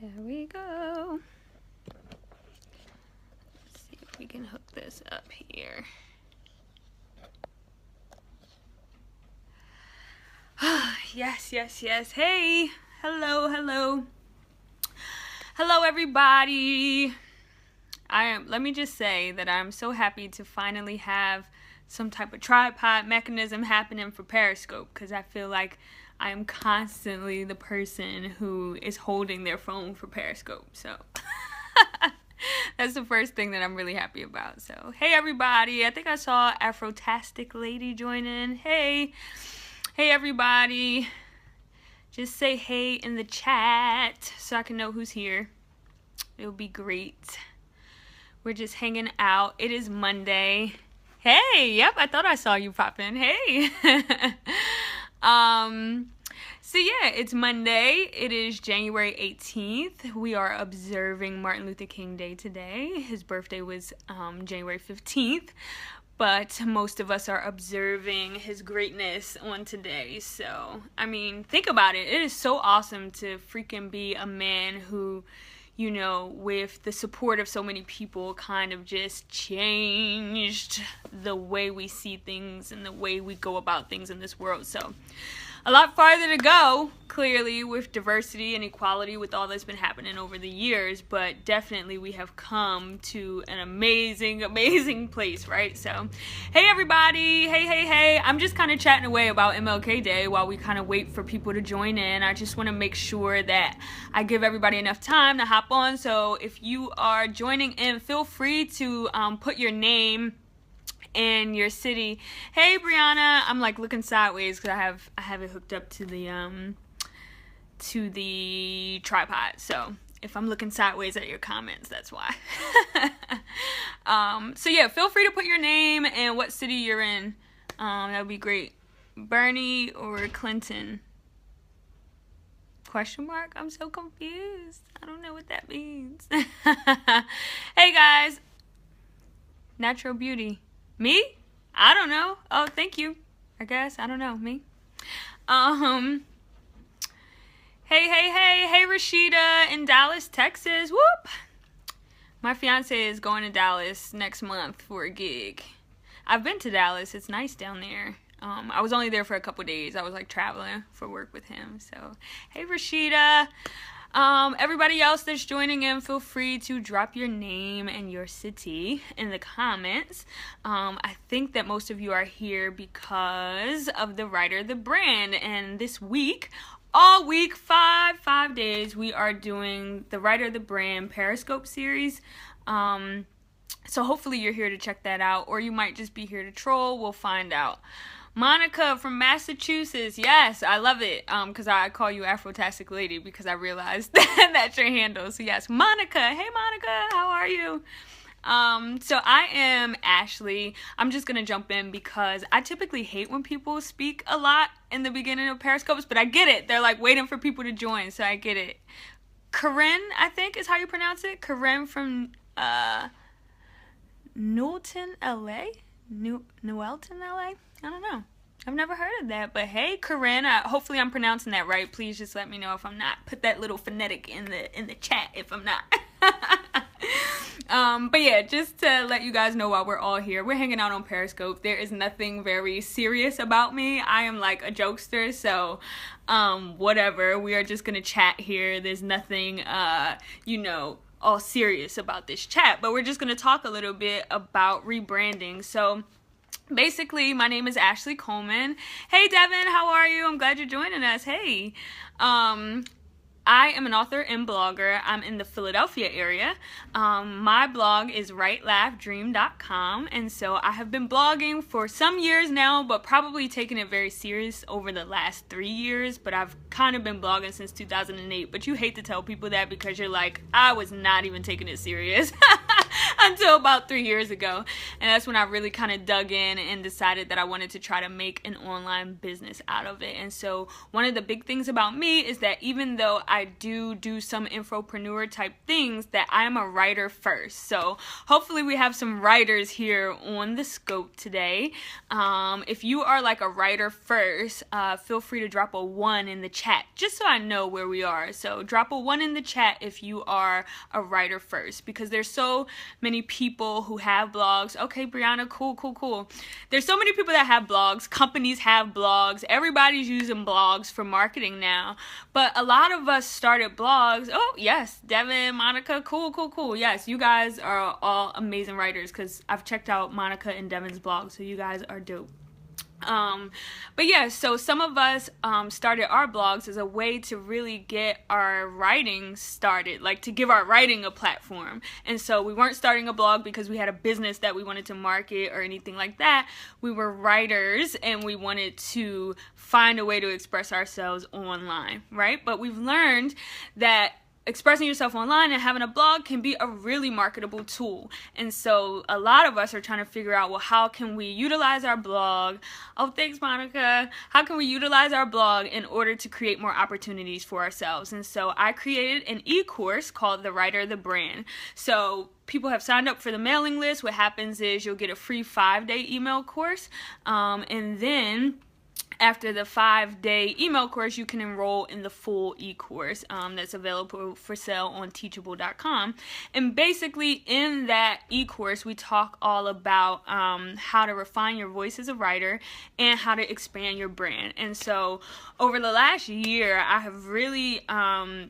There we go. Let's see if we can hook this up here. Yes, yes, yes. Hey, hello, hello. Hello, everybody. Let me just say that I'm so happy to finally have some type of tripod mechanism happening for Periscope, because I feel like I am constantly the person who is holding their phone for Periscope. So that's the first thing that I'm really happy about. So hey, everybody. I think I saw Afrotastic Lady join in. Hey everybody. Just say hey in the chat so I can know who's here. It'll be great. We're just hanging out. It is Monday. Hey, yep, I thought I saw you pop in. Hey. So yeah, it's Monday. It is January 18th. We are observing Martin Luther King Day today. His birthday was January 15th. But most of us are observing his greatness on today. So, I mean, think about it. It is so awesome to freaking be a man who, you know, with the support of so many people, kind of just changed the way we see things and the way we go about things in this world. So, a lot farther to go, clearly, with diversity and equality, with all that's been happening over the years, but definitely we have come to an amazing, amazing place, right? So, hey everybody, hey, I'm just kind of chatting away about MLK Day while we kind of wait for people to join in. I just want to make sure that I give everybody enough time to hop on, so if you are joining in, feel free to put your name in your city. Hey Brianna, I'm like looking sideways because I have it hooked up to the tripod. So if I'm looking sideways at your comments, that's why. So yeah, feel free to put your name and what city you're in. That would be great. Bernie or Clinton? Question mark? I'm so confused. I don't know what that means. Hey guys. Natural beauty. Me? I don't know. Oh, thank you. I guess. I don't know. Me? Hey, Rashida in Dallas, Texas. Whoop! My fiance is going to Dallas next month for a gig. I've been to Dallas. It's nice down there. I was only there for a couple days. I was like traveling for work with him. So, hey, Rashida. Everybody else that's joining in, feel free to drop your name and your city in the comments. I think that most of you are here because of the writer, the brand, and this week, all week, five days, we are doing the writer, the brand Periscope series. So hopefully you're here to check that out, or you might just be here to troll. We'll find out. Monica from Massachusetts. Yes, I love it. Because I call you Afrotastic Lady because I realized that's your handle. So yes, Monica. Hey Monica, how are you? So I am Ashley. I'm just gonna jump in because I typically hate when people speak a lot in the beginning of Periscopes, but I get it. They're like waiting for people to join, so I get it. Corinne, I think is how you pronounce it. Corinne from Newton, LA? Newelton, LA? I don't know. I've never heard of that, but hey, Corinne, hopefully I'm pronouncing that right. Please just let me know if I'm not. Put that little phonetic in the chat if I'm not. But yeah, just to let you guys know while we're all here, we're hanging out on Periscope. There is nothing very serious about me. I am like a jokester, so whatever. We are just gonna chat here. There's nothing, you know, all serious about this chat, but we're just gonna talk a little bit about rebranding. So basically, my name is Ashley Coleman. Hey Devin, how are you? I'm glad you're joining us. Hey. I am an author and blogger. I'm in the Philadelphia area. My blog is WriteLaughDream.com, and so I have been blogging for some years now, but probably taking it very serious over the last 3 years, but I've kind of been blogging since 2008, but you hate to tell people that because you're like, I was not even taking it serious. until about 3 years ago. And that's when I really kind of dug in and decided that I wanted to try to make an online business out of it. And so one of the big things about me is that even though I do some infopreneur type things, that I am a writer first. So hopefully we have some writers here on the scope today. If you are like a writer first, feel free to drop a 1 in the chat just so I know where we are. So drop a 1 in the chat if you are a writer first, because there's so many people who have blogs. Okay, Brianna, cool. There's so many people that have blogs. Companies have blogs. Everybody's using blogs for marketing now. But a lot of us started blogs. Oh, yes, Devin, Monica, cool. Yes, you guys are all amazing writers because I've checked out Monica and Devin's blog, so you guys are dope. But yeah, so some of us started our blogs as a way to really get our writing started, like to give our writing a platform. And so we weren't starting a blog because we had a business that we wanted to market or anything like that. We were writers and we wanted to find a way to express ourselves online, right? But we've learned that expressing yourself online and having a blog can be a really marketable tool. And so a lot of us are trying to figure out, well, how can we utilize our blog? Oh, thanks, Monica. How can we utilize our blog in order to create more opportunities for ourselves? And so I created an e-course called The Writer, the Brand. So people have signed up for the mailing list. What happens is you'll get a free 5-day email course. And then after the 5-day email course, you can enroll in the full e-course that's available for sale on teachable.com. And basically in that e-course, we talk all about how to refine your voice as a writer and how to expand your brand. And so over the last year, I have really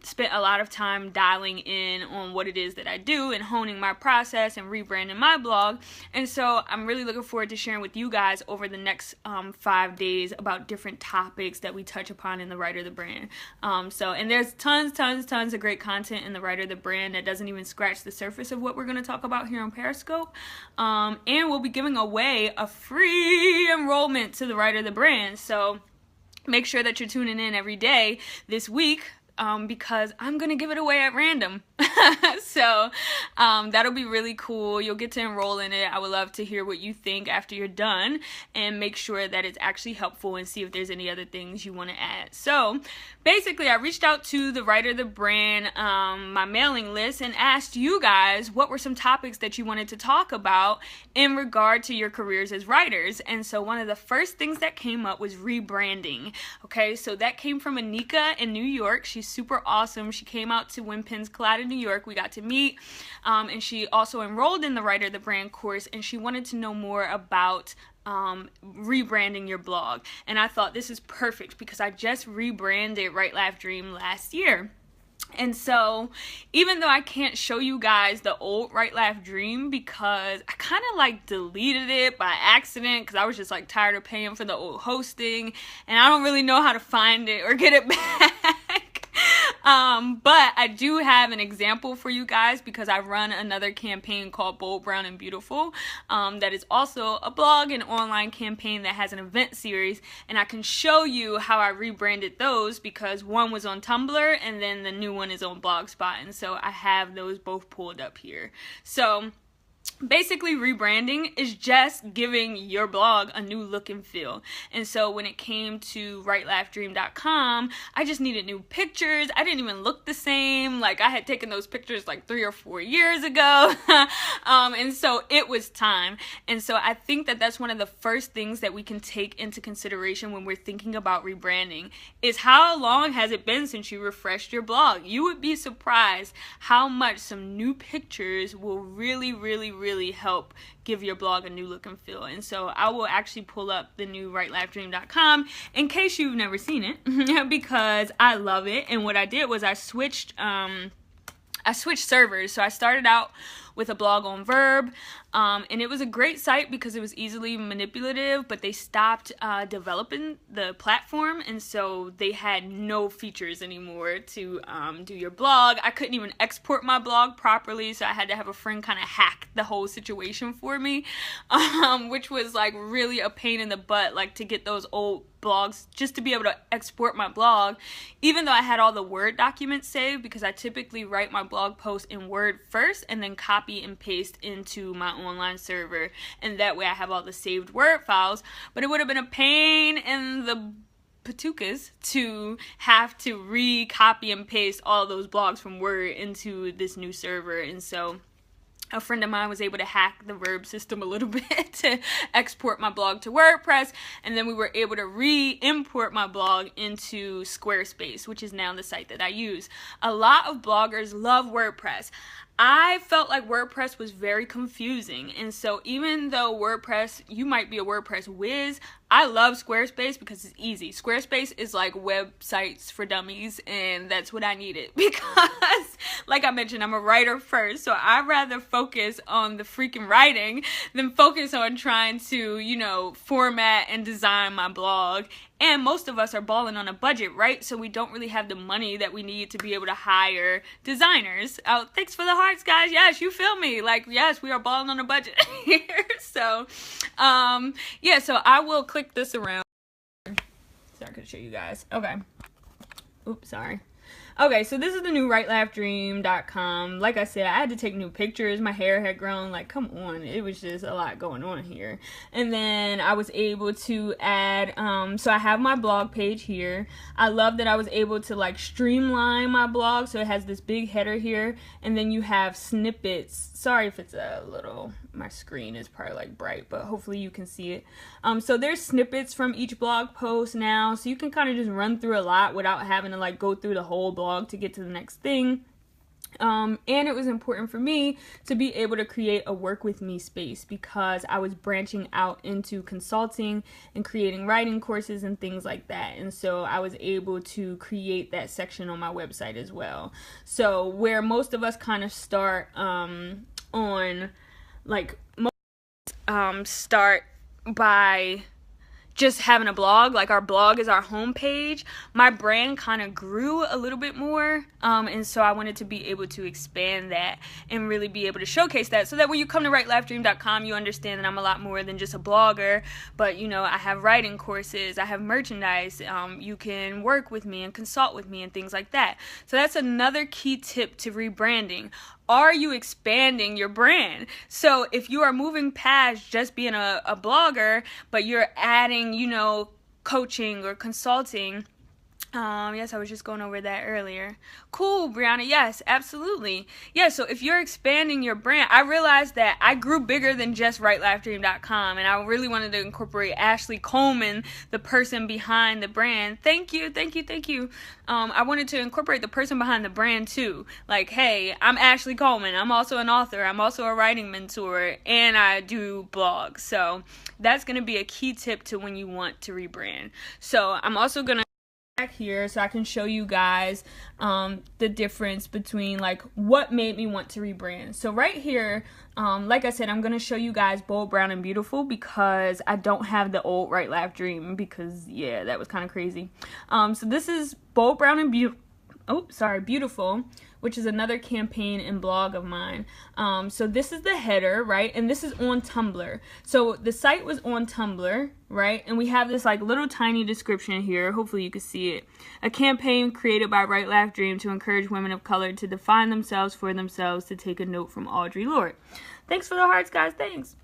spent a lot of time dialing in on what it is that I do and honing my process and rebranding my blog. And so I'm really looking forward to sharing with you guys over the next 5 days about different topics that we touch upon in the Writer the Brand. And there's tons of great content in the Writer the Brand that doesn't even scratch the surface of what we're going to talk about here on Periscope. And we'll be giving away a free enrollment to the Writer the Brand. So make sure that you're tuning in every day this week, because I'm going to give it away at random. So that'll be really cool. You'll get to enroll in it. I would love to hear what you think after you're done and make sure that it's actually helpful and see if there's any other things you want to add. So basically, I reached out to the Writer the Brand, my mailing list, and asked you guys what were some topics that you wanted to talk about in regard to your careers as writers. And so one of the first things that came up was rebranding. Okay, so that came from Anika in New York. She's super awesome. She came out to WinPenn's Collide in New York. We got to meet, and she also enrolled in the Writer the Brand course, and she wanted to know more about rebranding your blog. And I thought this is perfect because I just rebranded WriteLaughDream last year. And so even though I can't show you guys the old WriteLaughDream because I kind of like deleted it by accident because I was just like tired of paying for the old hosting and I don't really know how to find it or get it back. But I do have an example for you guys because I run another campaign called Bold, Brown, and Beautiful that is also a blog and online campaign that has an event series, and I can show you how I rebranded those because one was on Tumblr and then the new one is on Blogspot, and so I have those both pulled up here. So basically, rebranding is just giving your blog a new look and feel. And so when it came to WriteLaughDream.com, I just needed new pictures. I didn't even look the same. Like, I had taken those pictures like 3 or 4 years ago. And so it was time. And so I think that that's one of the first things that we can take into consideration when we're thinking about rebranding is how long has it been since you refreshed your blog? You would be surprised how much some new pictures will really help give your blog a new look and feel. And so I will actually pull up the new WriteLaughDream.com in case you've never seen it because I love it. And what I did was I switched servers. So I started out with a blog on Verb, and it was a great site because it was easily manipulative, but they stopped developing the platform, and so they had no features anymore to do your blog. I couldn't even export my blog properly, so I had to have a friend kind of hack the whole situation for me, which was like really a pain in the butt, like to get those old blogs just to be able to export my blog, even though I had all the Word documents saved because I typically write my blog post in Word first and then copy copy and paste into my online server, and that way I have all the saved Word files. But it would have been a pain in the patukas to have to re-copy and paste all those blogs from Word into this new server. And so a friend of mine was able to hack the Verb system a little bit to export my blog to WordPress, and then we were able to re-import my blog into Squarespace, which is now the site that I use. A lot of bloggers love WordPress. I felt like WordPress was very confusing, and so even though WordPress, you might be a WordPress whiz, I love Squarespace because it's easy. Squarespace is like websites for dummies, and that's what I needed because, like I mentioned, I'm a writer first, so I'd rather focus on the freaking writing than focus on trying to, you know, format and design my blog. And most of us are balling on a budget, right? So we don't really have the money that we need to be able to hire designers. Oh, thanks for the hearts, guys. Yes, you feel me. Like, yes, we are balling on a budget here. So, yeah, so I will click this around. So I could show you guys. Okay. Oops, sorry. Okay, so this is the new WriteLaughDream.com. Like I said, I had to take new pictures. My hair had grown. Like, come on. It was just a lot going on here. And then I was able to add, so I have my blog page here. I love that I was able to, like, streamline my blog. So it has this big header here. And then you have snippets. Sorry if it's a little, my screen is probably, like, bright, but hopefully you can see it. So there's snippets from each blog post now. So you can kind of just run through a lot without having to, like, go through the whole blog to get to the next thing. And it was important for me to be able to create a work with me space because I was branching out into consulting and creating writing courses and things like that. And so I was able to create that section on my website as well. So where most of us kind of start on, like, start by just having a blog, like our blog is our homepage, my brand kind of grew a little bit more, and so I wanted to be able to expand that and really be able to showcase that, so that when you come to WriteLaughDream.com, you understand that I'm a lot more than just a blogger, but, you know, I have writing courses, I have merchandise, you can work with me and consult with me and things like that. So that's another key tip to rebranding. Are you expanding your brand? So if you are moving past just being a blogger, but you're adding, you know, coaching or consulting. Yes, I was just going over that earlier. Cool, Brianna. Yes, absolutely. Yeah, so if you're expanding your brand, I realized that I grew bigger than just WriteLaughDream.com, and I really wanted to incorporate Ashley Coleman, the person behind the brand. Thank you. I wanted to incorporate the person behind the brand too. Like, hey, I'm Ashley Coleman. I'm also an author. I'm also a writing mentor, and I do blogs. So that's going to be a key tip to when you want to rebrand. So I'm also going to here so I can show you guys the difference between, like, what made me want to rebrand. So right here, like I said, I'm going to show you guys Bold, Brown, and Beautiful because I don't have the old Write Laugh Dream because, yeah, that was kind of crazy. So this is Bold, Brown, and Beautiful, which is another campaign and blog of mine. So this is the header, right? And this is on Tumblr. So the site was on Tumblr, right? And we have this, like, little tiny description here. Hopefully you can see it. A campaign created by Write Laugh Dream to encourage women of color to define themselves for themselves, to take a note from Audre Lorde. Thanks for the hearts, guys. Thanks.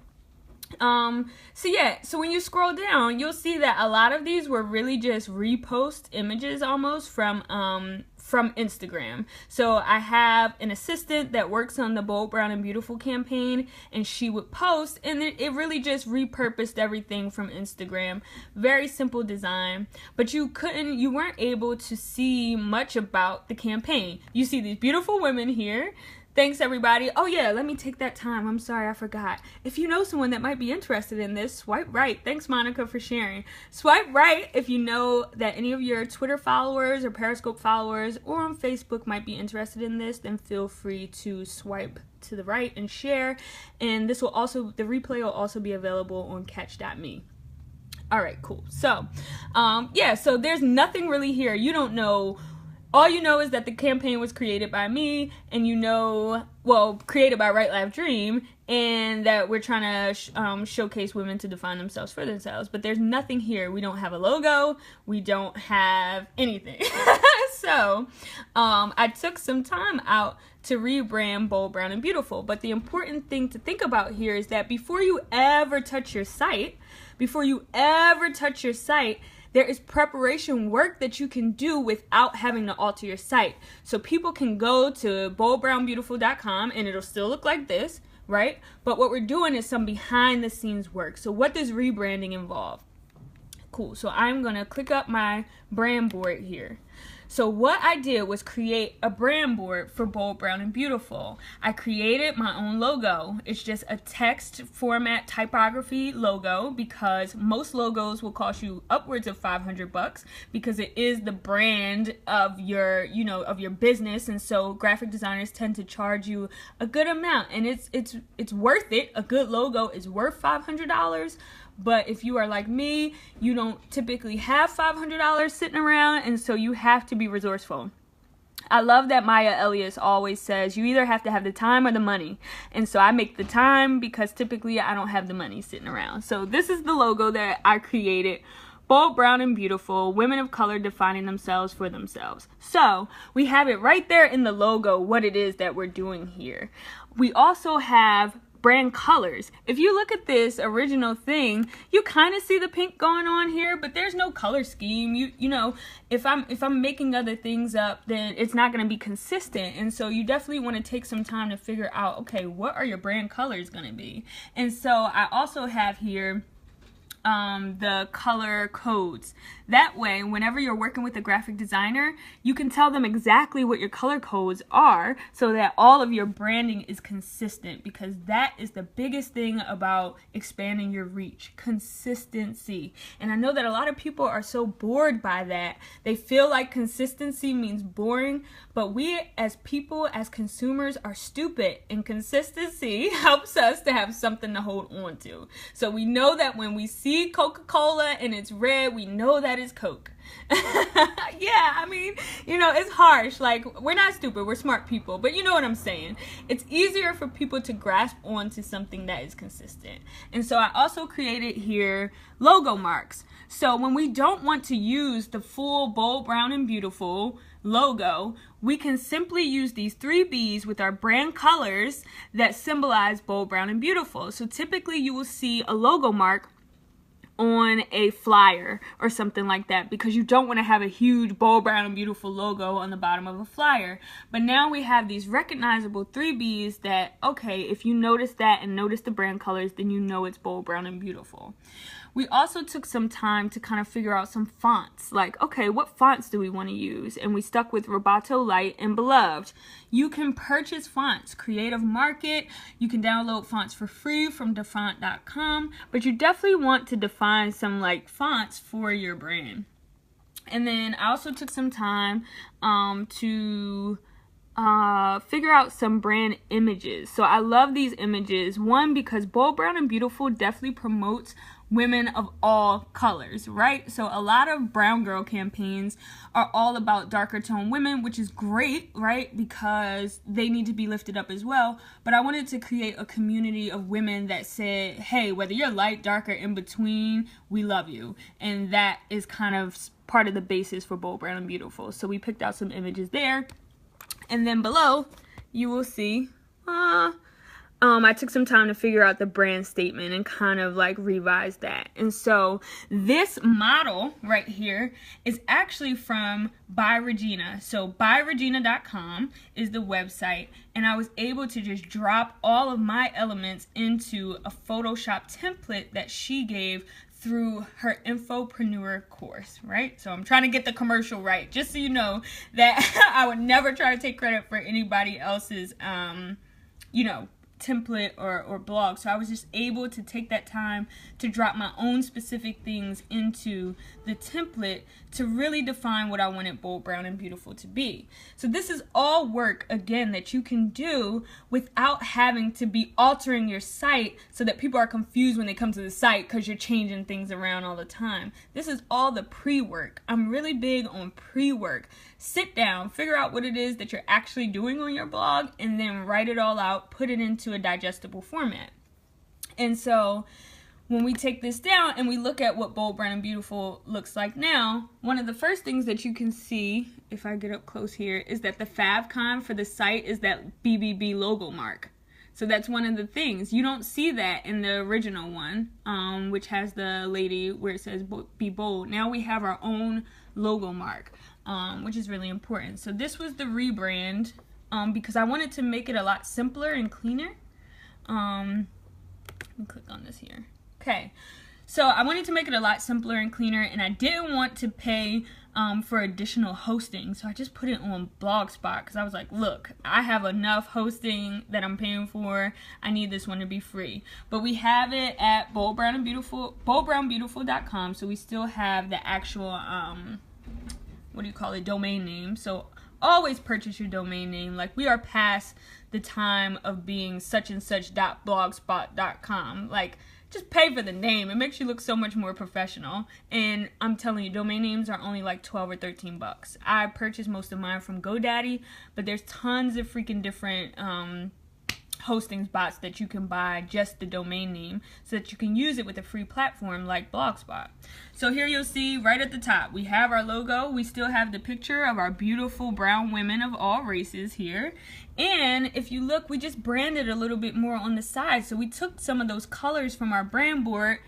So when you scroll down, you'll see that a lot of these were really just repost images almost from Instagram. So I have an assistant that works on the Bold, Brown, and Beautiful campaign, and she would post, and it really just repurposed everything from Instagram. Very simple design, but you weren't able to see much about the campaign. You see these beautiful women here. Thanks, everybody. Oh, yeah, let me take that time. I'm sorry, I forgot. If you know someone that might be interested in this, swipe right. Thanks, Monica, for sharing. Swipe right if you know that any of your Twitter followers or Periscope followers or on Facebook might be interested in this, then feel free to swipe to the right and share. And this will also, the replay will also be available on Katch.me. All right, cool. So, so there's nothing really here. You don't know. All you know is that the campaign was created by me, and created by Write Laugh Dream, and that we're trying to showcase women to define themselves for themselves. But there's nothing here. We don't have a logo. We don't have anything. So I took some time out to rebrand Bold, Brown, and Beautiful. But the important thing to think about here is that before you ever touch your site, there is preparation work that you can do without having to alter your site. So people can go to boldbrownbeautiful.com and it'll still look like this, right? But what we're doing is some behind the scenes work. So what does rebranding involve? Cool. So I'm going to click up my brand board here. So what I did was create a brand board for Bold, Brown, and Beautiful. I created my own logo. It's just a text format typography logo because most logos will cost you upwards of $500 because it is the brand of your, of your business, and so graphic designers tend to charge you a good amount, and it's worth it. A good logo is worth $500. But if you are like me, you don't typically have $500 sitting around, and so you have to be resourceful. I love that Maya Elias always says you either have to have the time or the money. And so I make the time because typically I don't have the money sitting around. So this is the logo that I created. Bold, Brown, and Beautiful, women of color defining themselves for themselves. So we have it right there in the logo what it is that we're doing here. We also have brand colors. If you look at this original thing, you kind of see the pink going on here, but there's no color scheme. You know, if I'm making other things up, then it's not going to be consistent. And so you definitely want to take some time to figure out, okay, what are your brand colors going to be? And so I also have here the color codes. That way, whenever you're working with a graphic designer, you can tell them exactly what your color codes are so that all of your branding is consistent, because that is the biggest thing about expanding your reach, consistency. And I know that a lot of people are so bored by that. They feel like consistency means boring, but we as people, as consumers, are stupid, and consistency helps us to have something to hold on to. So we know that when we see Coca-Cola and it's red, we know that it's Coke. Yeah, I mean, you know, it's harsh. Like, we're not stupid, we're smart people, but you know what I'm saying. It's easier for people to grasp onto something that is consistent. And so I also created here logo marks. So when we don't want to use the full Bold, Brown, and Beautiful logo, we can simply use these 3 B's with our brand colors that symbolize Bold, Brown, and Beautiful. So typically you will see a logo mark on a flyer or something like that, because you don't want to have a huge Bold, Brown, and Beautiful logo on the bottom of a flyer. But now we have these recognizable 3 B's that, okay, if you notice that and notice the brand colors, then you know it's Bold, Brown, and Beautiful. We also took some time to kind of figure out some fonts. Like, okay, what fonts do we want to use? And we stuck with Roboto Light and Beloved. You can purchase fonts, Creative Market. You can download fonts for free from defont.com. But you definitely want to define some like fonts for your brand. And then I also took some time to figure out some brand images. So I love these images. One, because Bold, Brown, and Beautiful definitely promotes women of all colors, right? So a lot of brown girl campaigns are all about darker tone women, which is great, right? Because they need to be lifted up as well. But I wanted to create a community of women that said, hey, whether you're light, dark, or in between, we love you. And that is kind of part of the basis for Bold, Brown, and Beautiful. So we picked out some images there. And then below, you will see, I took some time to figure out the brand statement and kind of like revise that. And so this model right here is actually from By Regina. So byregina.com is the website, and I was able to just drop all of my elements into a Photoshop template that she gave through her Infopreneur course, right? So I'm trying to get the commercial right, just so you know that I would never try to take credit for anybody else's, you know, template or blog. So I was just able to take that time to drop my own specific things into the template to really define what I wanted Bold, Brown, and Beautiful to be. So this is all work, again, that you can do without having to be altering your site so that people are confused when they come to the site because you're changing things around all the time. This is all the pre-work. I'm really big on pre-work. Sit down, figure out what it is that you're actually doing on your blog, and then write it all out, put it into a digestible format. And so when we take this down and we look at what Bold, Brown, and Beautiful looks like now, one of the first things that you can see, if I get up close here, is that the favicon for the site is that BBB logo mark. So that's one of the things. You don't see that in the original one, which has the lady where it says Be Bold. Now we have our own logo mark, which is really important. So this was the rebrand, because I wanted to make it a lot simpler and cleaner. Let me click on this here. Okay, so I wanted to make it a lot simpler and cleaner, and I didn't want to pay for additional hosting, so I just put it on Blogspot because I was like, look, I have enough hosting that I'm paying for. I need this one to be free. But we have it at boldbrownbeautiful.com, so we still have the actual domain name. So always purchase your domain name. Like, we are past the time of being such and such.blogspot.com. Like, just pay for the name. It makes you look so much more professional. And I'm telling you, domain names are only like 12 or 13 bucks. I purchased most of mine from GoDaddy, but there's tons of freaking different hosting spots that you can buy just the domain name so that you can use it with a free platform like Blogspot. So here you'll see right at the top, we have our logo. We still have the picture of our beautiful brown women of all races here. And if you look, we just branded a little bit more on the side. So we took some of those colors from our brand board.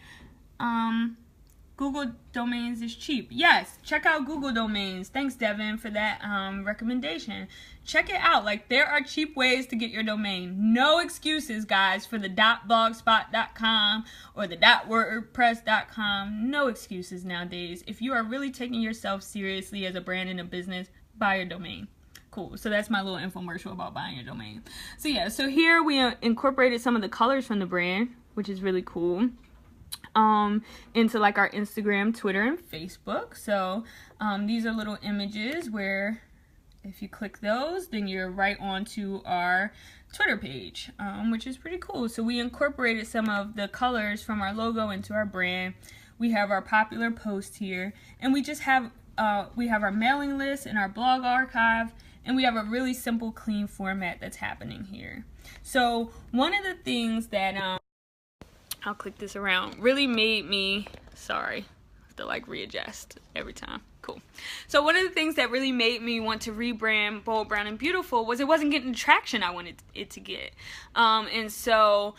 Google Domains is cheap. Yes, check out Google Domains. Thanks, Devin, for that recommendation. Check it out. Like, there are cheap ways to get your domain. No excuses, guys, for the .blogspot.com or the .wordpress.com. No excuses nowadays. If you are really taking yourself seriously as a brand and a business, buy your domain. Cool. So that's my little infomercial about buying your domain. So yeah, so here we incorporated some of the colors from the brand, which is really cool, into like our Instagram, Twitter, and Facebook. So these are little images where if you click those, then you're right onto our Twitter page, which is pretty cool. So we incorporated some of the colors from our logo into our brand. We have our popular posts here, and we just have our mailing list and our blog archive, and we have a really simple, clean format that's happening here. So one of the things that I'll click this around, really made me, sorry, I have to like readjust every time. Cool. So one of the things that really made me want to rebrand Bold, Brown, and Beautiful was it wasn't getting the traction I wanted it to get. And so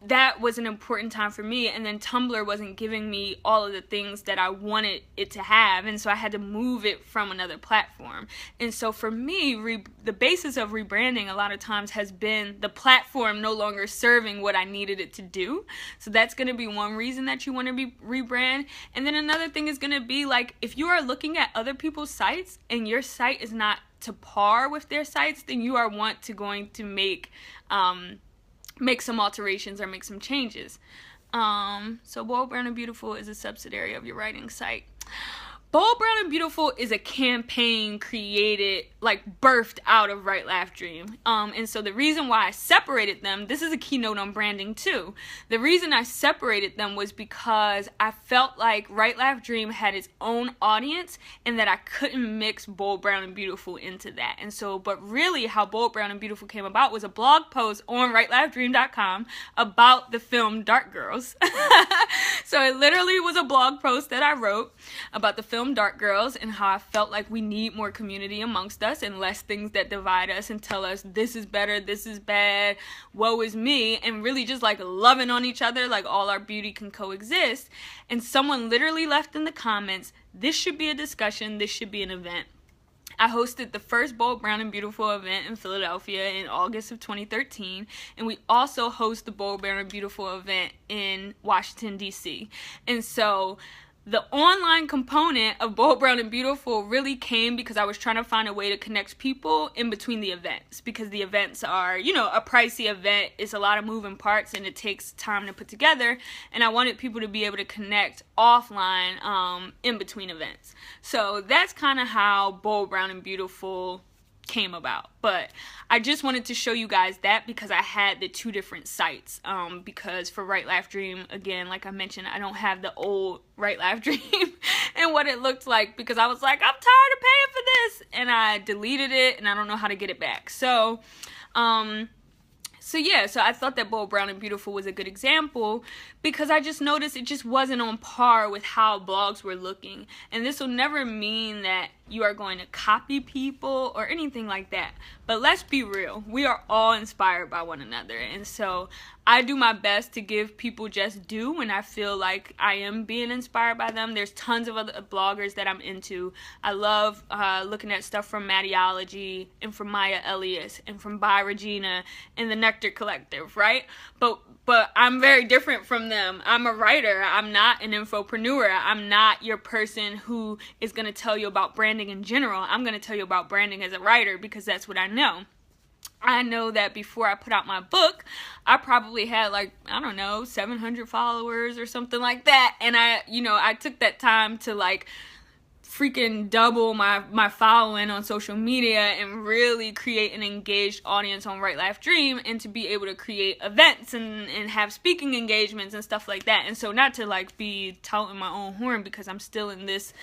that was an important time for me, and then Tumblr wasn't giving me all of the things that I wanted it to have, and so I had to move it from another platform. And so for me, the basis of rebranding a lot of times has been the platform no longer serving what I needed it to do. So that's going to be one reason that you want to rebrand. And then another thing is going to be, like, if you are looking at other people's sites and your site is not to par with their sites, then you are going to make some alterations or make some changes. So Bold, Brown, and Beautiful is a subsidiary of your writing site. Bold, Brown, and Beautiful is a campaign created, like, birthed out of WriteLaughDream. And so the reason why I separated them, this is a keynote on branding too. The reason I separated them was because I felt like WriteLaughDream had its own audience and that I couldn't mix Bold, Brown, and Beautiful into that. And so, but really how Bold, Brown, and Beautiful came about was a blog post on WriteLaughDream.com about the film Dark Girls. So it literally was a blog post that I wrote about the film Dark Girls and how I felt like we need more community amongst us and less things that divide us and tell us this is better, this is bad, woe is me, and really just like loving on each other, like all our beauty can coexist. And someone literally left in the comments, this should be a discussion, this should be an event. I hosted the first Bold, Brown, and Beautiful event in Philadelphia in August of 2013, and we also host the Bold, Brown, and Beautiful event in Washington, D.C. And so the online component of Bold, Brown, and Beautiful really came because I was trying to find a way to connect people in between the events, because the events are, you know, a pricey event. It's a lot of moving parts and it takes time to put together, and I wanted people to be able to connect offline in between events. So that's kind of how Bold, Brown, and Beautiful came about. But I just wanted to show you guys that because I had the two different sites, because for WriteLaughDream, again, like I mentioned, I don't have the old WriteLaughDream and what it looked like, because I was like, I'm tired of paying for this, and I deleted it and I don't know how to get it back. So So yeah, so I thought that Bold, Brown, and Beautiful was a good example because I just noticed it just wasn't on par with how blogs were looking. And this will never mean that you are going to copy people or anything like that. But let's be real. We are all inspired by one another. And so I do my best to give people just due when I feel like I am being inspired by them. There's tons of other bloggers that I'm into. I love looking at stuff from Mattyology and from Maya Elias and from By Regina and the Nectar Collective, right? But I'm very different from them. I'm a writer. I'm not an infopreneur. I'm not your person who is going to tell you about branding in general. I'm going to tell you about branding as a writer because that's what I know. I know that before I put out my book, I probably had like, I don't know, 700 followers or something like that. And I took that time to like freaking double my following on social media and really create an engaged audience on WriteLaughDream, and to be able to create events and have speaking engagements and stuff like that. And so not to like be touting my own horn because I'm still in this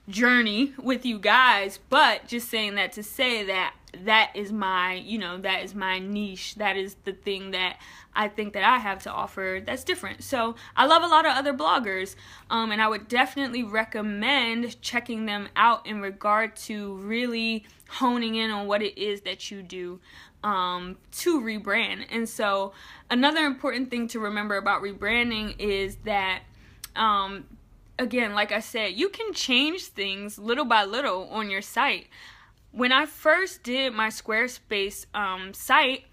journey with you guys, but just saying that to say that that is my niche. That is the thing that I think that I have to offer that's different. So I love a lot of other bloggers, and I would definitely recommend checking them out in regard to really honing in on what it is that you do to rebrand. And so another important thing to remember about rebranding is that again, like I said, you can change things little by little on your site. When I first did my Squarespace site,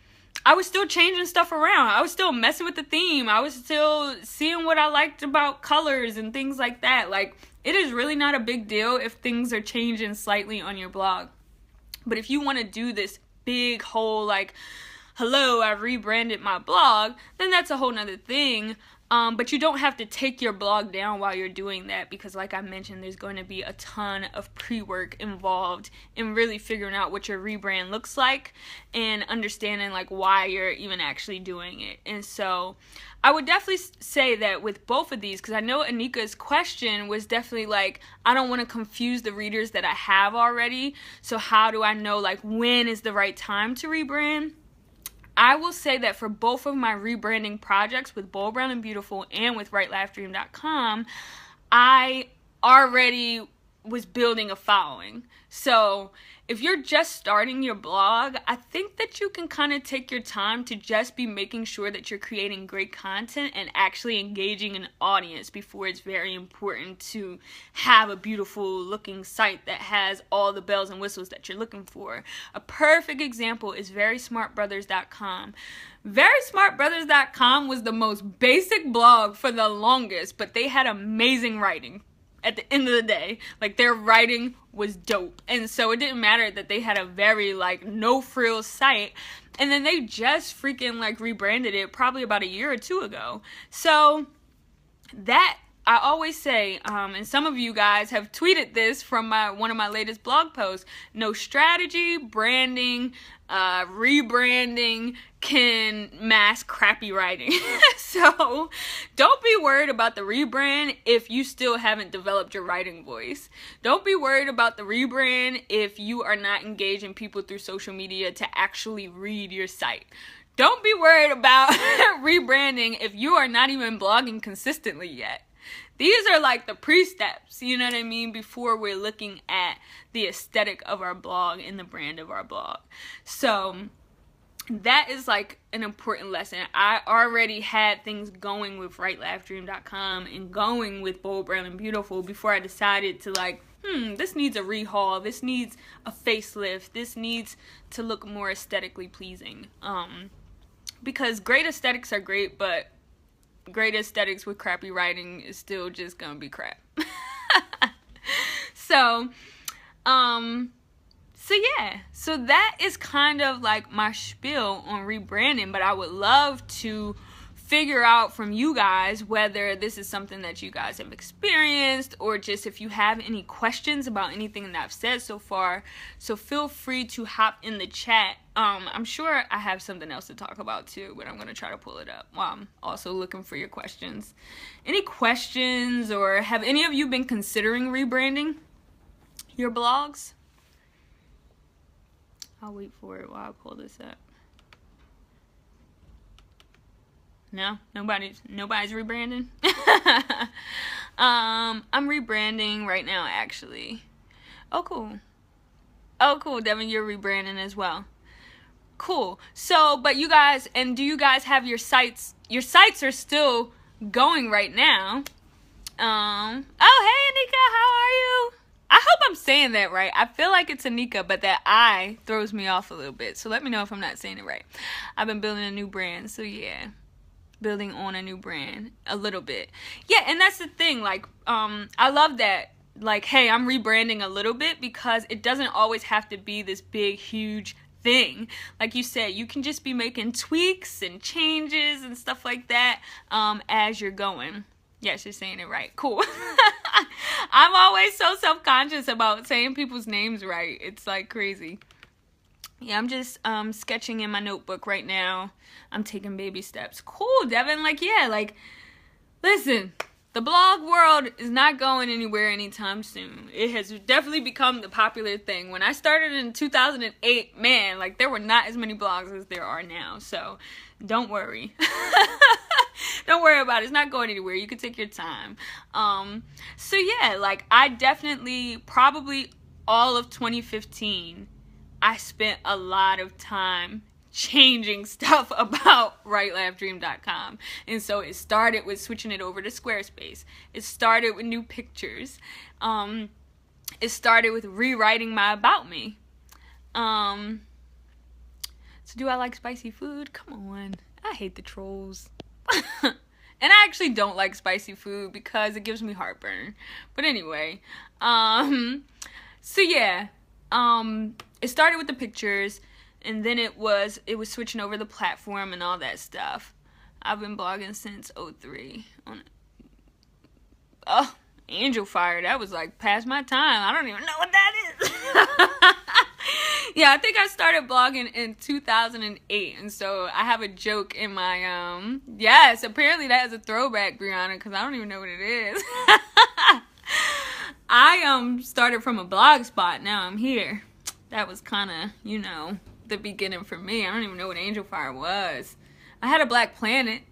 I was still changing stuff around. I was still messing with the theme. I was still seeing what I liked about colors and things like that. Like, it is really not a big deal if things are changing slightly on your blog. But if you want to do this big whole, like, hello, I've rebranded my blog, then that's a whole nother thing. But you don't have to take your blog down while you're doing that, because like I mentioned, there's going to be a ton of pre-work involved in really figuring out what your rebrand looks like and understanding like why you're even actually doing it. And so I would definitely say that with both of these, because I know Anika's question was definitely like, I don't want to confuse the readers that I have already, so how do I know like when is the right time to rebrand? I will say that for both of my rebranding projects with Bold, Brown, and Beautiful and with WriteLaughDream.com, I already was building a following. So if you're just starting your blog, I think that you can kind of take your time to just be making sure that you're creating great content and actually engaging an audience before it's very important to have a beautiful looking site that has all the bells and whistles that you're looking for. A perfect example is VerySmartBrothers.com. VerySmartBrothers.com was the most basic blog for the longest, but they had amazing writing. At the end of the day, like, their writing was dope. And so it didn't matter that they had a very like no frills site, and then they just freaking like rebranded it probably about a year or two ago. So that, I always say, and some of you guys have tweeted this from one of my latest blog posts, no strategy, branding, rebranding can mask crappy writing. So don't be worried about the rebrand if you still haven't developed your writing voice. Don't be worried about the rebrand if you are not engaging people through social media to actually read your site. Don't be worried about rebranding if you are not even blogging consistently yet. These are like the pre-steps, you know what I mean, before we're looking at the aesthetic of our blog and the brand of our blog. So that is like an important lesson. I already had things going with WriteLaughDream.com and going with Bold, Brown, and Beautiful before I decided to like, this needs a rehaul, this needs a facelift, this needs to look more aesthetically pleasing. Because great aesthetics are great, but great aesthetics with crappy writing is still just gonna be crap. So yeah, so that is kind of like my spiel on rebranding, but I would love to figure out from you guys whether this is something that you guys have experienced, or just if you have any questions about anything that I've said so far. So feel free to hop in the chat. I'm sure I have something else to talk about too, but I'm going to try to pull it up while I'm also looking for your questions. Any questions, or have any of you been considering rebranding your blogs? I'll wait for it while I pull this up. No? Nobody's rebranding? I'm rebranding right now, actually. Oh, cool. Oh, cool. Devin, you're rebranding as well. Cool. So, but you guys, and do you guys have your sites? Your sites are still going right now. Oh, hey, Anika, how are you? I hope I'm saying that right. I feel like it's Anika, but that I throws me off a little bit. So let me know if I'm not saying it right. I've been building a new brand, so yeah. Building on a new brand a little bit. Yeah, and that's the thing. Like, I love that. Like, hey, I'm rebranding a little bit because it doesn't always have to be this big, huge thing. Like you said, you can just be making tweaks and changes and stuff like that as you're going. Yes, you're saying it right. Cool. I'm always so self-conscious about saying people's names right. It's like crazy. Yeah, I'm just sketching in my notebook right now. I'm taking baby steps. Cool, Devin. Like, yeah, like, listen, the blog world is not going anywhere anytime soon. It has definitely become the popular thing. When I started in 2008, man, like, there were not as many blogs as there are now. So, don't worry. Don't worry about it. It's not going anywhere. You can take your time. So yeah, like I definitely, probably all of 2015, I spent a lot of time changing stuff about WriteLaughDream.com. And so it started with switching it over to Squarespace. It started with new pictures. It started with rewriting my About Me. So do I like spicy food? Come on. I hate the trolls. And I actually don't like spicy food because it gives me heartburn. But anyway, so yeah, it started with the pictures, and then it was switching over the platform and all that stuff. I've been blogging since 03. Oh, Angel Fire, that was like past my time. I don't even know what that is. Yeah, I think I started blogging in 2008, and so I have a joke in my, yes, apparently that is a throwback, Brianna, because I don't even know what it is. I, started from a blog spot, now I'm here. That was kind of, you know, the beginning for me. I don't even know what Angel Fire was. I had a Black Planet.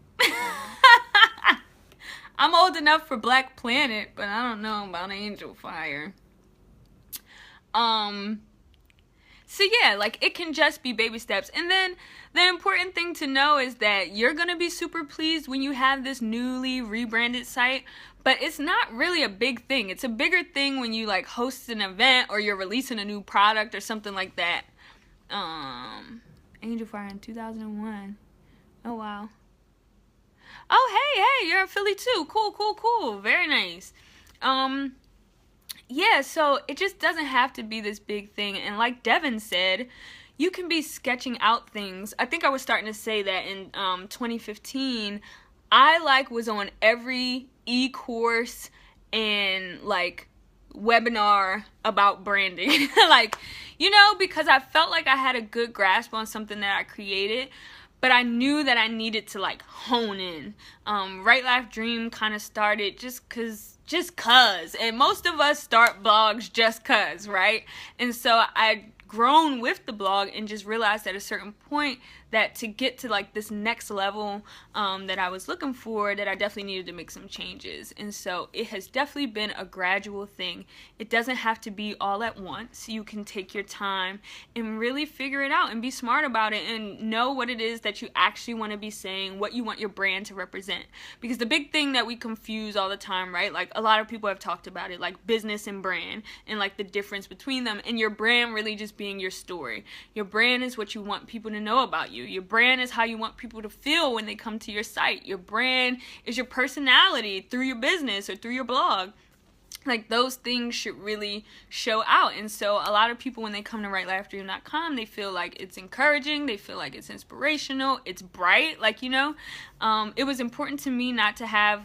I'm old enough for Black Planet, but I don't know about Angel Fire. So yeah, like it can just be baby steps. And then the important thing to know is that you're going to be super pleased when you have this newly rebranded site, but it's not really a big thing. It's a bigger thing when you like host an event or you're releasing a new product or something like that. Angel Fire in 2001. Oh wow. Oh hey, you're in Philly too. Cool. Very nice. Yeah, so it just doesn't have to be this big thing. And like Devin said, you can be sketching out things. I think I was starting to say that in 2015. I was on every e-course and like webinar about branding. Like, you know, because I felt like I had a good grasp on something that I created. But I knew that I needed to like hone in. WriteLaughDream kind of started just cause. And most of us start blogs just cause, right? And so I'd grown with the blog and just realized at a certain point that to get to like this next level that I was looking for, that I definitely needed to make some changes. And so it has definitely been a gradual thing. It doesn't have to be all at once. You can take your time and really figure it out and be smart about it and know what it is that you actually want to be saying, what you want your brand to represent. Because the big thing that we confuse all the time, right? Like a lot of people have talked about it, like business and brand and like the difference between them, and your brand really just being your story. Your brand is what you want people to know about you. Your brand is how you want people to feel when they come to your site. Your brand is your personality through your business or through your blog. Like those things should really show out. And so a lot of people, when they come to WriteLaughDream.com, they feel like it's encouraging, they feel like it's inspirational, it's bright, like, you know. It was important to me not to have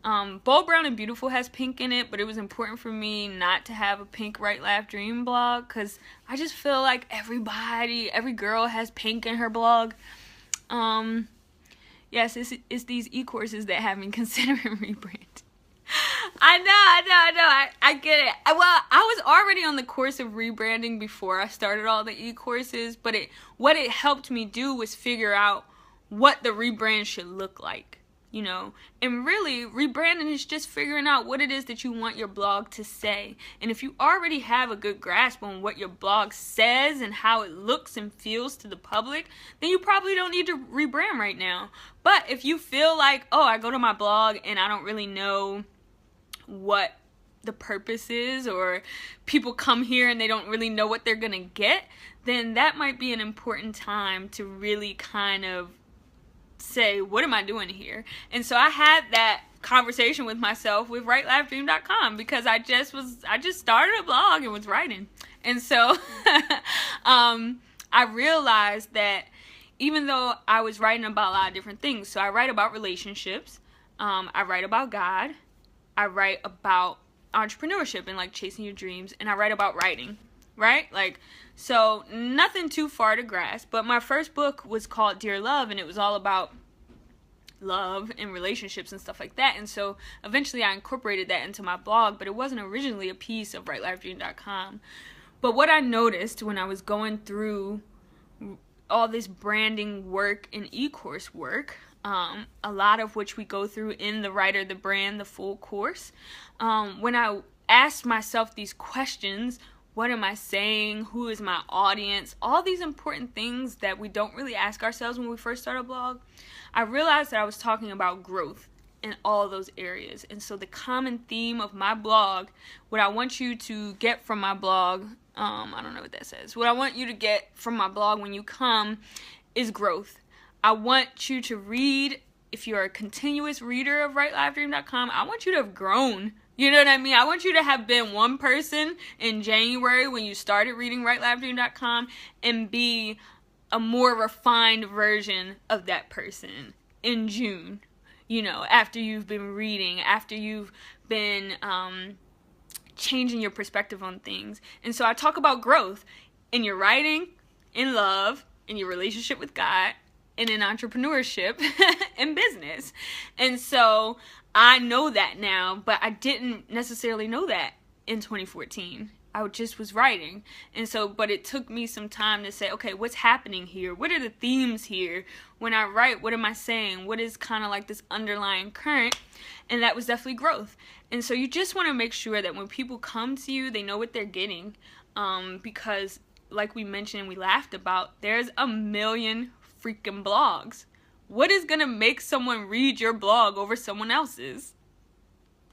Bold, Brown, and Beautiful has pink in it, but it was important for me not to have a pink WriteLaughDream blog because I just feel like every girl has pink in her blog. Yes, it's these e-courses that have me considering rebrand. I know. I get it. Well, I was already on the course of rebranding before I started all the e-courses, but what it helped me do was figure out what the rebrand should look like, you know. And really, rebranding is just figuring out what it is that you want your blog to say. And if you already have a good grasp on what your blog says and how it looks and feels to the public, then you probably don't need to rebrand right now. But if you feel like, oh, I go to my blog and I don't really know what the purpose is, or people come here and they don't really know what they're gonna get, then that might be an important time to really kind of say, what am I doing here? And so I had that conversation with myself with WriteLaughDream.com, because I just started a blog and was writing. And so I realized that even though I was writing about a lot of different things, so I write about relationships, I write about God, I write about entrepreneurship and like chasing your dreams, and I write about writing, right? Like, so nothing too far to grasp. But my first book was called Dear Love, and it was all about love and relationships and stuff like that. And so eventually I incorporated that into my blog, but it wasn't originally a piece of WriteLaughDream.com. But what I noticed when I was going through all this branding work and e-course work, a lot of which we go through in the Writer, the Brand, the full course, when I asked myself these questions, what am I saying? Who is my audience? All these important things that we don't really ask ourselves when we first start a blog. I realized that I was talking about growth in all those areas. And so the common theme of my blog, what I want you to get from my blog, I don't know what that says. What I want you to get from my blog when you come is growth. I want you to read, if you're a continuous reader of WriteLaughDream.com, I want you to have grown. You know what I mean? I want you to have been one person in January when you started reading WriteLaughDream.com and be a more refined version of that person in June. You know, after you've been reading, after you've been changing your perspective on things. And so I talk about growth in your writing, in love, in your relationship with God, and in entrepreneurship and business. And so I know that now, but I didn't necessarily know that in 2014. I just was writing. And so, but it took me some time to say, okay, what's happening here? What are the themes here? When I write, what am I saying? What is kind of like this underlying current? And that was definitely growth. And so you just want to make sure that when people come to you, they know what they're getting. Because like we mentioned and we laughed about, there's a million freaking blogs. What is going to make someone read your blog over someone else's?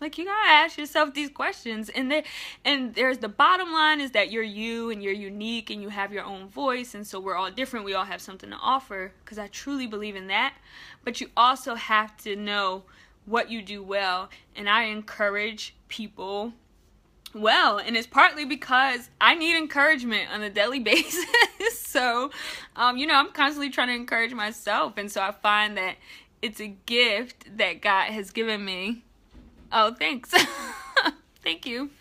Like, you gotta ask yourself these questions. And there's the bottom line is that you're you and you're unique and you have your own voice. And so we're all different. We all have something to offer, because I truly believe in that. But you also have to know what you do well. And I encourage people well. And it's partly because I need encouragement on a daily basis. So, you know, I'm constantly trying to encourage myself. And so I find that it's a gift that God has given me. Oh, thanks. Thank you.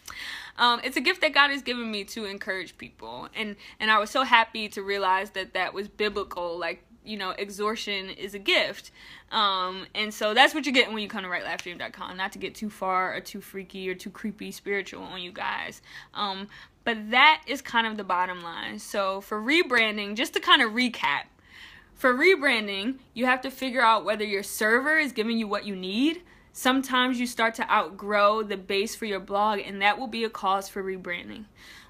It's a gift that God has given me to encourage people. And I was so happy to realize that that was biblical. Like, you know, exhortation is a gift. And so that's what you're getting when you come to WriteLaughDream.com. Not to get too far or too freaky or too creepy spiritual on you guys. But that is kind of the bottom line. So for rebranding, just to kind of recap, for rebranding, you have to figure out whether your server is giving you what you need. Sometimes you start to outgrow the base for your blog, and that will be a cause for rebranding.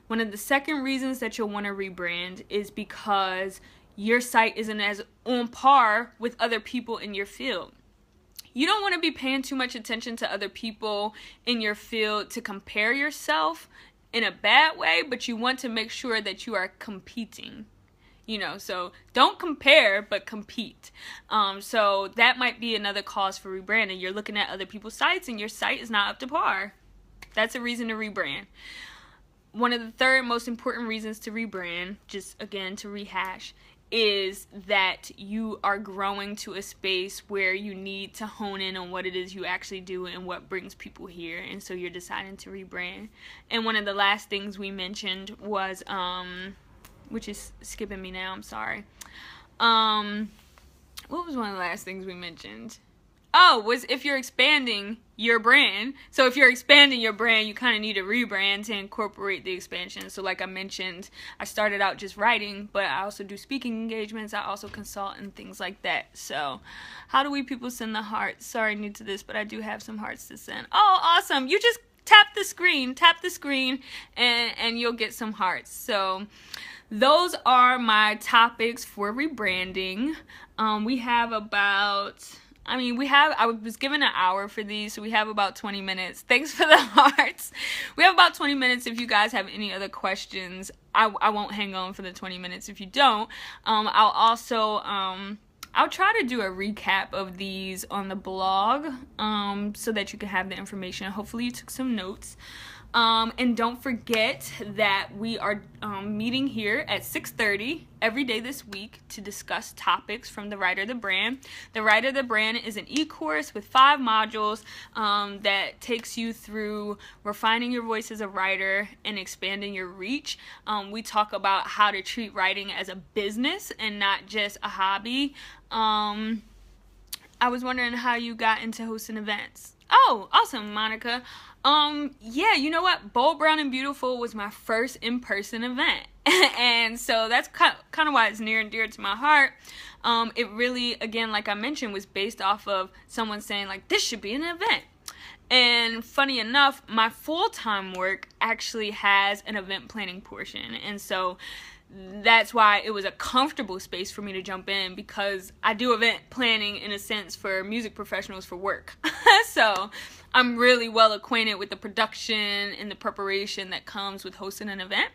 One of the second reasons that you'll want to rebrand is because your site isn't as on par with other people in your field. You don't want to be paying too much attention to other people in your field to compare yourself in a bad way, but you want to make sure that you are competing. You know, so don't compare, but compete. So that might be another cause for rebranding. You're looking at other people's sites and your site is not up to par. That's a reason to rebrand. One of the third most important reasons to rebrand, just again to rehash, is that you are growing to a space where you need to hone in on what it is you actually do and what brings people here. And so you're deciding to rebrand. And one of the last things we mentioned was, which is skipping me now, I'm sorry. What was one of the last things we mentioned? Oh, was if you're expanding your brand. So if you're expanding your brand, you kind of need a rebrand to incorporate the expansion. So like I mentioned, I started out just writing, but I also do speaking engagements. I also consult and things like that. So how do we people send the hearts? Sorry, new to this, but I do have some hearts to send. Oh, awesome. You just tap the screen, and you'll get some hearts. So those are my topics for rebranding. We have about... I was given an hour for these, so we have about 20 minutes. Thanks for the hearts. We have about 20 minutes. If you guys have any other questions, I won't hang on for the 20 minutes. If you don't, I'll also, I'll try to do a recap of these on the blog, so that you can have the information. Hopefully you took some notes. And don't forget that we are meeting here at 6:30 every day this week to discuss topics from the Writer the Brand. The Writer the Brand is an e-course with 5 modules that takes you through refining your voice as a writer and expanding your reach. We talk about how to treat writing as a business and not just a hobby. I was wondering how you got into hosting events. Oh, awesome, Monica. Yeah, you know what? Bold, Brown, and Beautiful was my first in-person event. And so that's kind of why it's near and dear to my heart. It really, again, like I mentioned, was based off of someone saying, like, this should be an event. And funny enough, my full-time work actually has an event planning portion. And so that's why it was a comfortable space for me to jump in, because I do event planning in a sense for music professionals for work. So I'm really well acquainted with the production and the preparation that comes with hosting an event.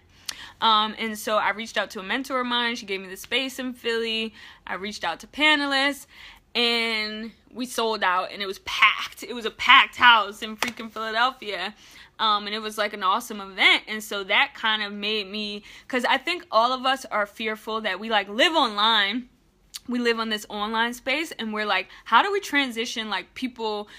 And so I reached out to a mentor of mine. She gave me the space in Philly. I reached out to panelists, and we sold out, and it was packed. It was a packed house in freaking Philadelphia. And it was like an awesome event. And so that kind of made me, because I think all of us are fearful that we like live online. We live on this online space, and we're like, how do we transition like people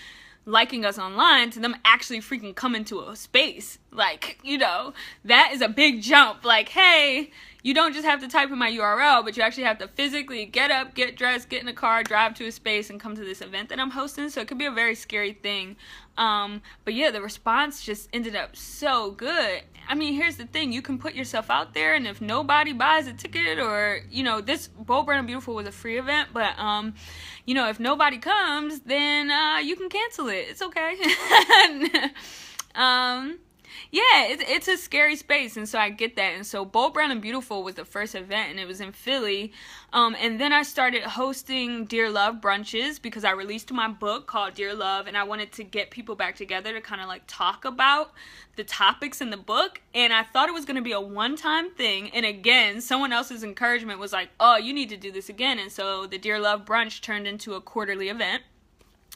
liking us online to them actually freaking coming to a space? Like, you know, that is a big jump. Like, hey, you don't just have to type in my URL, but you actually have to physically get up, get dressed, get in a car, drive to a space, and come to this event that I'm hosting. So it could be a very scary thing. But yeah, the response just ended up so good. I mean, here's the thing. You can put yourself out there, and if nobody buys a ticket, or, you know, this Bold, Brown, and Beautiful was a free event, but, you know, if nobody comes, then you can cancel it. It's okay. Yeah, it's a scary space, and so I get that. And so Bold, Brown, and Beautiful was the first event, and it was in Philly. And then I started hosting Dear Love brunches because I released my book called Dear Love, and I wanted to get people back together to kind of like talk about the topics in the book. And I thought it was going to be a one-time thing. And again, someone else's encouragement was like, oh, you need to do this again. And so the Dear Love brunch turned into a quarterly event,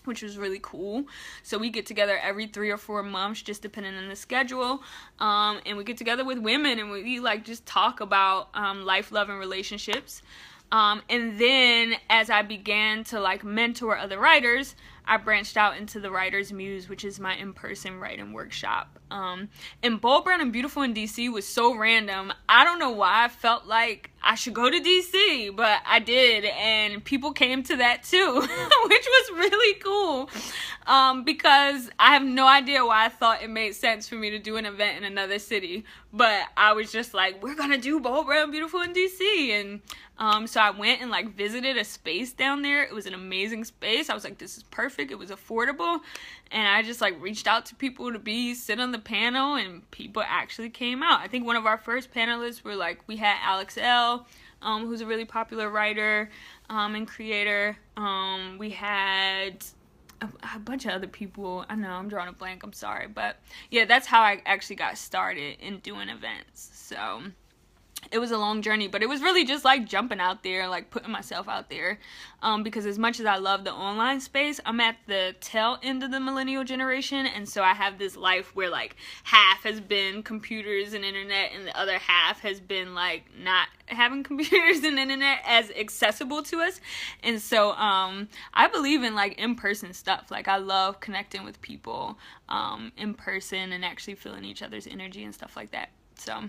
which was really cool. So we get together every 3 or 4 months, just depending on the schedule. And we get together with women, and we like just talk about life, love, and relationships. And then as I began to like mentor other writers, I branched out into the Writer's Muse, which is my in-person writing workshop. And Bold, Brown, and Beautiful in DC was so random. I don't know why I felt like I should go to DC, but I did, and people came to that too, which was really cool, because I have no idea why I thought it made sense for me to do an event in another city, but I was just like, we're gonna do Bold, Brown, and Beautiful in DC, and so I went and like visited a space down there. It was an amazing space. I was like, this is perfect. It was affordable, and I just like reached out to people to sit on the panel, and people actually came out. I think one of our first panelists were like, we had Alex L., who's a really popular writer and creator. We had a bunch of other people. I know I'm drawing a blank, I'm sorry, but yeah, that's how I actually got started in doing events. So it was a long journey, but it was really just like jumping out there, like putting myself out there, because as much as I love the online space, I'm at the tail end of the millennial generation, and so I have this life where like half has been computers and internet, and the other half has been like not having computers and internet as accessible to us. And so I believe in like in-person stuff. Like I love connecting with people in person and actually feeling each other's energy and stuff like that. So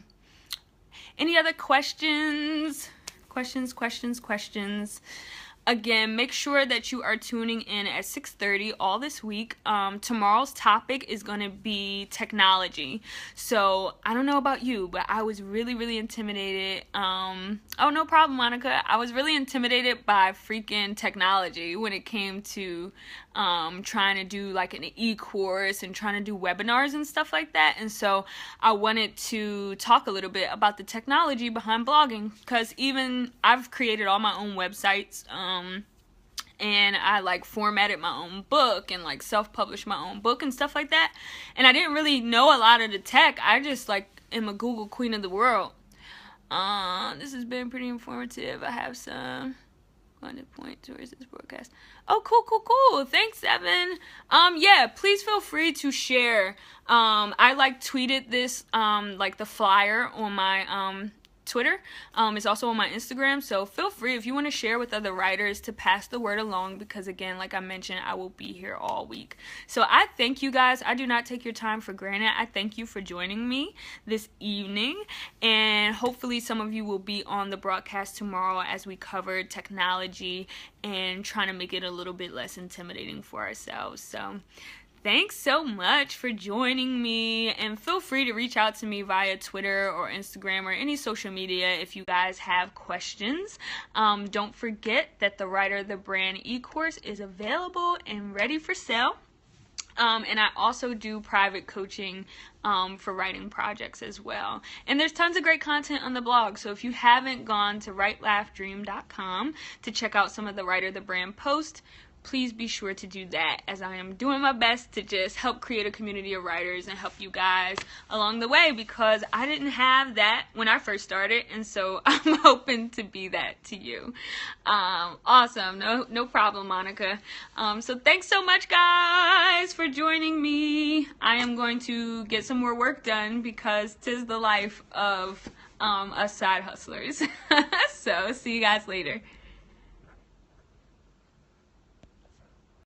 any other questions? Questions? Again, make sure that you are tuning in at 6:30 all this week. Tomorrow's topic is going to be technology. So I don't know about you, but I was really intimidated. Oh, no problem, Monica. I was really intimidated by freaking technology when it came to trying to do like an e-course and trying to do webinars and stuff like that. And so I wanted to talk a little bit about the technology behind blogging, because even I've created all my own websites, and I like formatted my own book and like self-published my own book and stuff like that. And I didn't really know a lot of the tech. I just like am a Google queen of the world. This has been pretty informative. I have some point towards this broadcast. Oh, cool. Thanks, Evan. Yeah, please feel free to share. I like tweeted this, like the flyer on my, Twitter. It's also on my Instagram, so feel free if you want to share with other writers to pass the word along, because again, like I mentioned, I will be here all week. So I thank you guys. I do not take your time for granted. I thank you for joining me this evening, and hopefully some of you will be on the broadcast tomorrow as we cover technology and trying to make it a little bit less intimidating for ourselves. So thanks so much for joining me, and feel free to reach out to me via Twitter or Instagram or any social media if you guys have questions. Don't forget that the Writer the Brand e-course is available and ready for sale. And I also do private coaching for writing projects as well. And there's tons of great content on the blog. So if you haven't gone to WriteLaughDream.com to check out some of the Writer the Brand posts, please be sure to do that, as I am doing my best to just help create a community of writers and help you guys along the way, because I didn't have that when I first started, and so I'm hoping to be that to you. Awesome. No problem, Monica. So thanks so much, guys, for joining me. I am going to get some more work done, because 'tis the life of us side hustlers. So see you guys later.